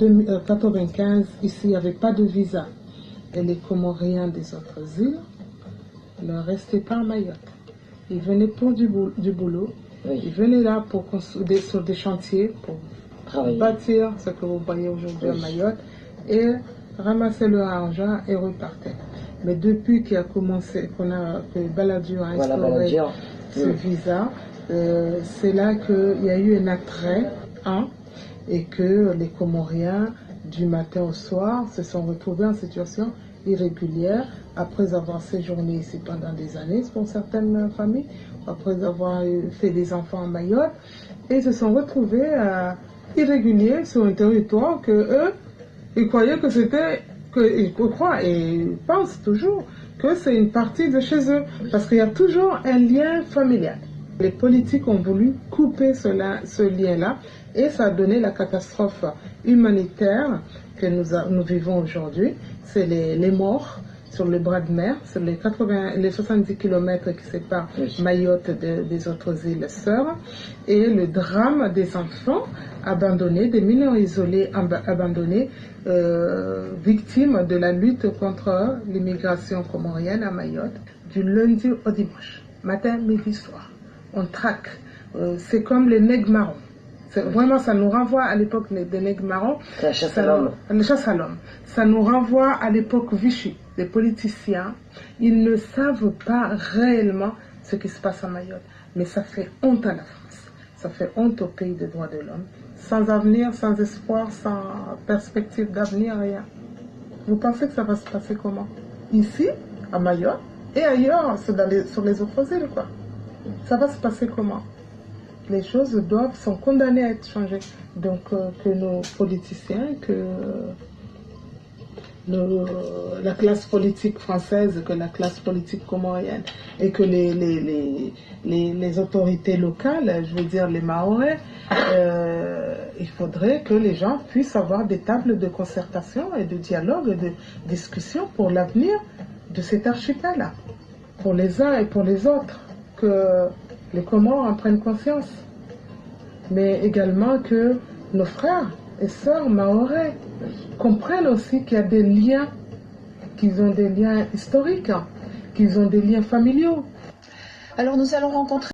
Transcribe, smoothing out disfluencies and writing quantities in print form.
1995, ici, il n'y avait pas de visa. Et les Comoriens des autres îles ne restaient pas à Mayotte. Ils venaient pour du boulot. Oui. Ils venaient là pour construire sur des chantiers, pour bâtir ce que vous voyez aujourd'hui à Mayotte, et ramasser leur argent et repartaient. Mais depuis qu'il a commencé, que Balladur a instauré ce visa, c'est là qu'il y a eu un attrait, et que les Comoriens, du matin au soir, se sont retrouvés en situation irrégulière après avoir séjourné ici pendant des années pour certaines familles, après avoir fait des enfants à Mayotte, et se sont retrouvés irréguliers sur un territoire que eux, ils croyaient que c'était, ils croient et ils pensent toujours que c'est une partie de chez eux, parce qu'il y a toujours un lien familial. Les politiques ont voulu couper ce lien-là, et ça a donné la catastrophe humanitaire que nous vivons aujourd'hui. C'est les morts sur le bras de mer, sur les 70 km qui séparent Mayotte des autres îles sœurs, et le drame des enfants abandonnés, des mineurs isolés abandonnés, victimes de la lutte contre l'immigration comorienne à Mayotte, du lundi au dimanche, matin, midi, soir. On traque. C'est comme les nègres marrons. Vraiment, ça nous renvoie à l'époque des nègres marrons. La chasse à l'homme. La chasse à l'homme. Ça nous renvoie à l'époque Vichy. Les politiciens, ils ne savent pas réellement ce qui se passe à Mayotte. Mais ça fait honte à la France. Ça fait honte au pays des droits de l'homme. Sans avenir, sans espoir, sans perspective d'avenir, rien. Vous pensez que ça va se passer comment? Ici, à Mayotte, et ailleurs, sur les autres îles, quoi. Ça va se passer comment? Les choses sont condamnées à être changées. Donc que nos politiciens, que la classe politique française, que la classe politique comorienne, et que les autorités locales, je veux dire les Mahorais, il faudrait que les gens puissent avoir des tables de concertation et de dialogue, et de discussion pour l'avenir de cet archipel-là, pour les uns et pour les autres, que les Comores en prennent conscience, mais également que nos frères et sœurs mahorais comprennent aussi qu'il y a des liens, qu'ils ont des liens historiques, qu'ils ont des liens familiaux. Alors nous allons rencontrer